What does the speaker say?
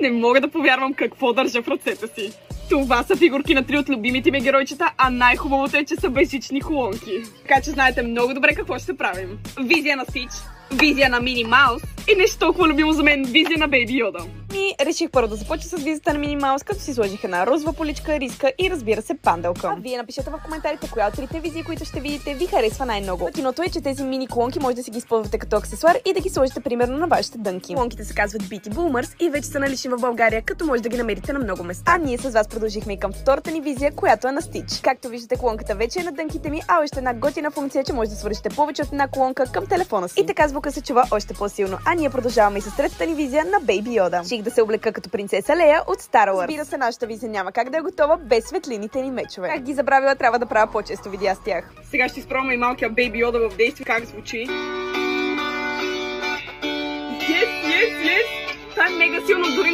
Не мога да повярвам какво държа в ръцете си. Това са фигурки на три от любимите ми геройчета, а най-хубавото е, че са безжични холонки. Така че знаете много добре какво ще правим. Визия на Стич, визия на Мини Маус и нещо толкова любимо за мен, визия на Бейби Йода. И реших първо да започна с визията на Мини Маус, като си сложих една розова поличка, риска и разбира се панделка. А вие напишете в коментарите коя от трите визии, които ще видите, ви харесва най-много. Готиното е, че тези мини колонки може да си ги използвате като аксесуар и да ги сложите примерно на вашите дънки. Колонките се казват BT Boomers и вече са налични в България, като може да ги намерите на много места. А ние с вас продължихме и към втората ни визия, която е на Стич. Както виждате, колонката вече е на дънките ми, а още една готина функция, че може да свържете повече от една колонка към телефона си. И така звука се чува още по-силно. А ние продължаваме и с третата ни визия на Бейби Йода. Ших да се облека като принцеса Лея от Star Wars. Разбира се, нашата визия няма как да е готова без светлините ни мечове. Как ги забравила, трябва да правя по-често видеа с тях. Сега ще изпробваме и малкия Бейби Йода в действие, как звучи. Yes! Това е мега силно, дори